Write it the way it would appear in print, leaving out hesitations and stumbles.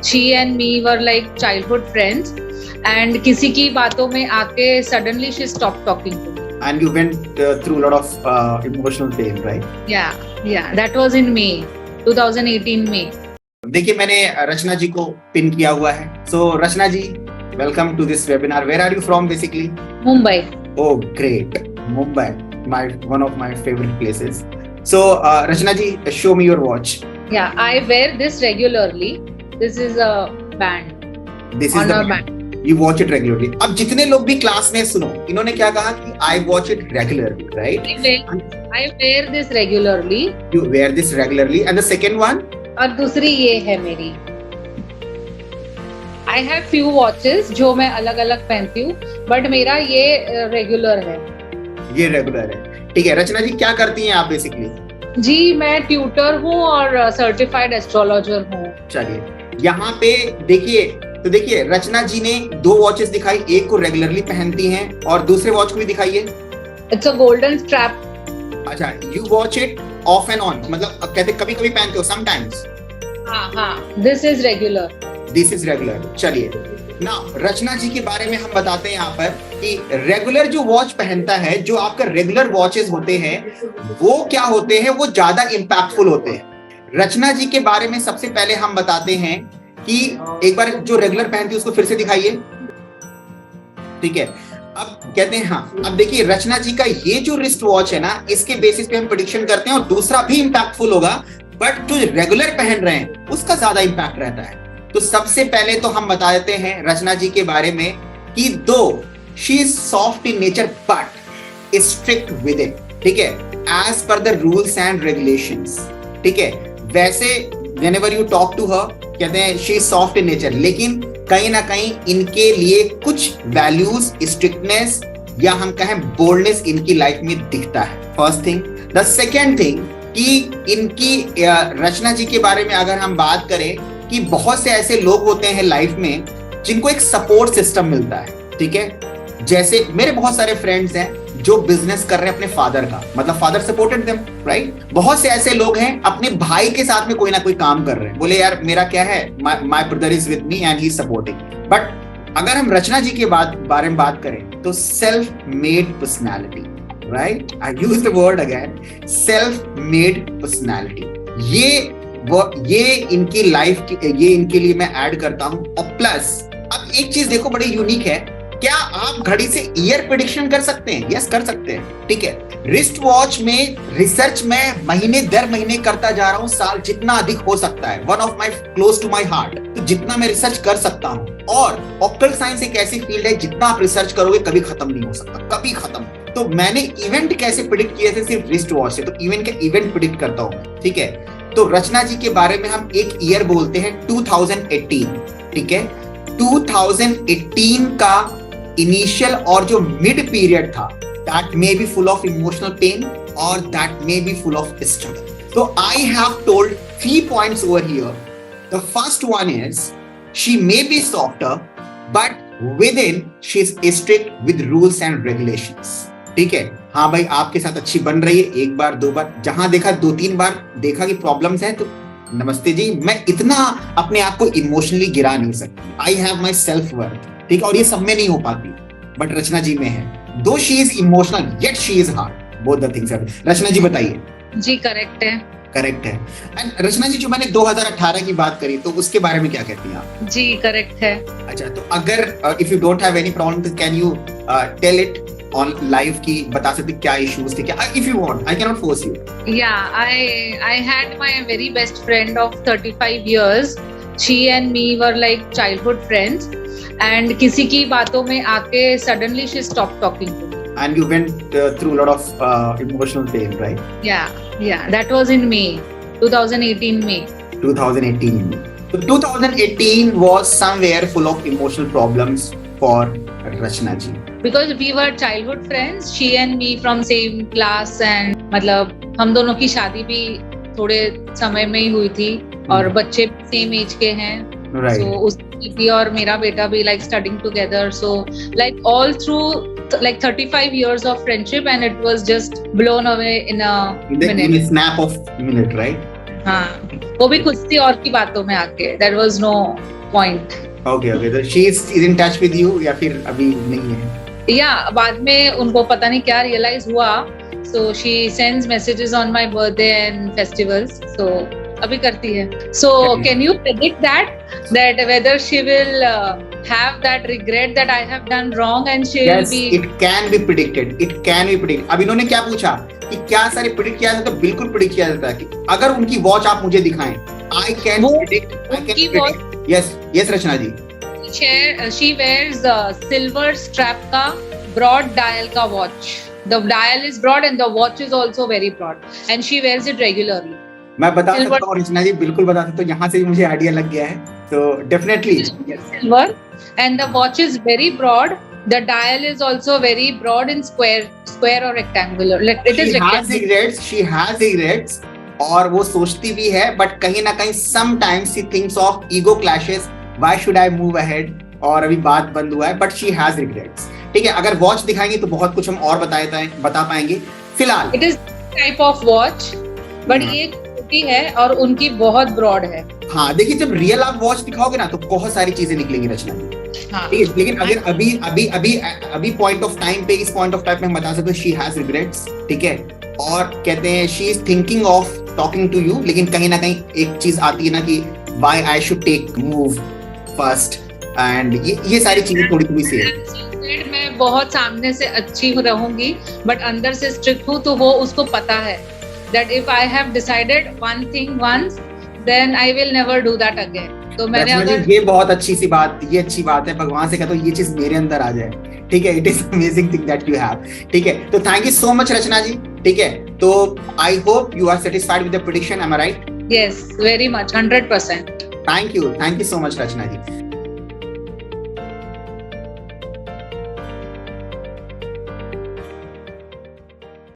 she and me were like childhood friends, and किसी की बातों में आके suddenly she stopped talking to me. And you went through a lot of emotional pain, right? Yeah, that was in May 2018 May. देखिए, मैंने रचना जी को pin किया हुआ है. So Rachna ji, welcome to this webinar. Where are you from basically? Mumbai. Oh, great. Mumbai, one of my favorite places. So Rachna ji, show me your watch. Yeah, I wear this regularly. This is a band. This is honor the band. You watch it regularly. अब जितने लोग भी class में सुनो, इन्होंने क्या कहा कि I watch it regularly, right? I wear this regularly. You wear this regularly, and the second one? और दूसरी ये है मेरी. I have few watches जो मैं अलग अलग पहनती हूँ, but मेरा ये रेगुलर है. ये रेगुलर है. ठीक है. रचना जी, क्या करती हैं आप बेसिकली? जी, मैं ट्यूटर हूँ और सर्टिफाइड एस्ट्रोलॉजर हूँ. चलिए, यहाँ पे देखिए रचना जी ने 2 वॉचेस दिखाई. एक को रेगुलरली पहनती हैं और दूसरे वॉच को भी दिखाइए. It's a golden strap. अच्छा, you watch it off and on, मतलब कहते कभी कभी पहनते हो, समटाइम्स. हाँ, this is regular. This is regular. चलिए ना, रचना जी के बारे में हम बताते हैं यहाँ पर कि रेगुलर जो वॉच पहनता है, जो आपका रेगुलर वॉचेस होते हैं, वो क्या होते हैं, वो ज्यादा इंपैक्टफुल होते हैं. रचना जी के बारे में सबसे पहले हम बताते हैं कि एक बार जो रेगुलर पहनती है उसको फिर से दिखाइए. ठीक है. अब कहते हैं, हाँ, अब देखिए रचना जी का ये जो रिस्ट वॉच है ना, इसके बेसिस पे हम प्रेडिक्शन करते हैं और दूसरा भी इंपैक्टफुल होगा, बट जो रेगुलर पहन रहे हैं उसका ज्यादा इंपैक्ट रहता है. तो सबसे पहले तो हम बता देते हैं रचना जी के बारे में कि दो she is soft in nature but strict with it. ठीक है, as per the rules and regulations. ठीक है, वैसे whenever you talk to her, कहते हैं she is soft in nature, लेकिन कहीं ना कहीं इनके लिए कुछ वैल्यूज, स्ट्रिक्टनेस या हम कहें बोल्डनेस इनकी लाइफ में दिखता है. First thing. The second thing कि इनकी रचना जी के बारे में अगर हम बात करें कि बहुत से ऐसे लोग होते हैं लाइफ में जिनको एक सपोर्ट सिस्टम मिलता है. ठीक है, जैसे मेरे बहुत सारे फ्रेंड्स हैं जो बिजनेस कर रहे हैं अपने फादर का, मतलब फादर सपोर्टेड देम, राइट. बहुत से ऐसे लोग हैं अपने भाई के साथ में कोई ना कोई काम कर रहे हैं, बोले यार मेरा क्या है, my brother is with me and he is supporting. But अगर हम रचना जी के बारे में बात करें तो self made personality, right. I use the word again, self made personality. ये इनकी लाइफ की, ये इनके लिए मैं ऐड करता हूं. और प्लस अब एक चीज देखो बड़ी यूनिक है, क्या आप घड़ी से ईयर प्रेडिक्शन कर सकते हैं? यस, कर सकते हैं. ठीक है, रिस्ट वॉच में रिसर्च में महीने दर महीने करता जा रहा हूं, साल जितना अधिक हो सकता है. One of my close to my heart. तो जितना मैं रिसर्च कर सकता हूं, और ऑक्टल साइंस एक ऐसी फील्ड है जितना आप रिसर्च करोगे कभी खत्म नहीं हो सकता, कभी खत्म. तो मैंने इवेंट कैसे प्रिडिक्ट किए थे सिर्फ रिस्ट वॉच से, तो इवेंट प्रिडिक्ट करता हूं. ठीक है, तो रचना जी के बारे में हम एक ईयर बोलते हैं 2018. ठीक है, 2018 का इनिशियल और जो मिड पीरियड था, that may be full of emotional pain और that may be full of struggle. तो I have told 3 points over here. The first one is she may be softer but within she is strict with rules and regulations. ठीक है, हाँ भाई, आपके साथ अच्छी बन रही है, एक बार 2 बार, जहां देखा 2-3 बार देखा कि प्रॉब्लम्स हैं, तो नमस्ते जी, मैं इतना अपने आप को इमोशनली गिरा नहीं सकती. I have my self worth. ठीक है, और ये सब में नहीं हो पाती, बट रचना जी में है. Two she is emotional yet she is hard, both the things are. Rachna ji बताइए. जी, करेक्ट है. करेक्ट है. एंड रचना जी, जो मैंने 2018 की बात करी, तो उसके बारे में क्या कहती हैं आप? जी, करेक्ट है. अच्छा, तो अगर if you don't have any problem, तो can you tell it on live की, बता सकते क्या इश्यूज थे क्या? If you want, I can not force you. Yeah, I had my very best friend of 35 years. She and me were like childhood friends, and किसी की बातों में आके suddenly she stopped talking to me. And you went through a lot of emotional pain, right? Yeah, that was in May 2018 May. 2018. So 2018 was somewhere full of emotional problems for Rachna ji. Because we were childhood friends, she and me from same class, and मतलब हम दोनों की शादी भी थोड़े समय में ही हुई थी और बच्चे सेम एज के हैं. Right. So उसकी भी और मेरा बेटा भी like studying together. So like all through like 35 years of friendship, and it was just blown away in a minute. In a snap of minute, right? हाँ, वो भी खुश थी और की बातों में आके, there was no point. Okay okay, तो she is in touch with you या फिर अभी नहीं है? या बाद में उनको पता नहीं क्या रियलाइज हुआ, so she sends messages on my birthday and festivals, so अभी करती है। So can you predict that whether she will have that regret that I have done wrong and she will be? It can be predicted. It can be predicted. अब इन्होंने क्या पूछा कि क्या सारे प्रिडिक्ट किया जाता है? बिल्कुल प्रिडिक्ट किया जाता है कि अगर उनकी वॉच आप मुझे दिखाएं, I can predict. Yes Rachna ji. She wears silver strap का broad dial का watch. The dial is broad and the watch is also very broad and she wears it regularly. मैं बता सकता हूँ रचना जी, बिल्कुल बता सकता हूँ, यहाँ से भी मुझे आइडिया लग गया है, तो definitely silver and the watch is very broad. The dial is also very broad in square or rectangular. It is rectangular. She has regrets और वो सोचती भी है, बट कहीं ना कहीं sometimes she thinks of ego clashes. Why should I move ahead? और अभी बात बंद हुआ है, but she has regrets. ठीक है, अगर वॉच दिखाएंगे तो बहुत कुछ हम और बता पाएंगे। फिलहाल It is type of watch, but ये छोटी है और उनकी बहुत ब्रॉड है। हाँ देखिए, जब रियल आप वॉच दिखाओगे ना तो बहुत सारी चीजें निकलेंगी रचना जी। हाँ। ठीक है, लेकिन अगर अभी पॉइंट ऑफ टाइम पे, इस पॉइंट ऑफ टाइम पे हम बता सकते हैं शी हैज रिग्रेट्स, ठीक है, और कहते हैं she is thinking of talking to you, लेकिन कहीं ना कहीं एक चीज आती है ना कि why I should take move first, and ये सारी चीजें थोड़ी थोड़ी सी है। मैं बहुत सामने से अच्छी रहूंगी बट अंदर से स्ट्रिक्ट हूँ, तो वो उसको पता है that if I have decided one thing once, then I will never do that again. तो मैंने अगर ये बहुत अच्छी सी बात, ये अच्छी बात है, भगवान से कहता हूँ ये चीज मेरे अंदर आ जाए, ठीक है, it is amazing thing that you have, ठीक है, तो thank you so much Rachna ji, ठीक है, तो I hope you are satisfied with the prediction, am I right? Yes, very much, 100%. Thank you so much Rachna ji.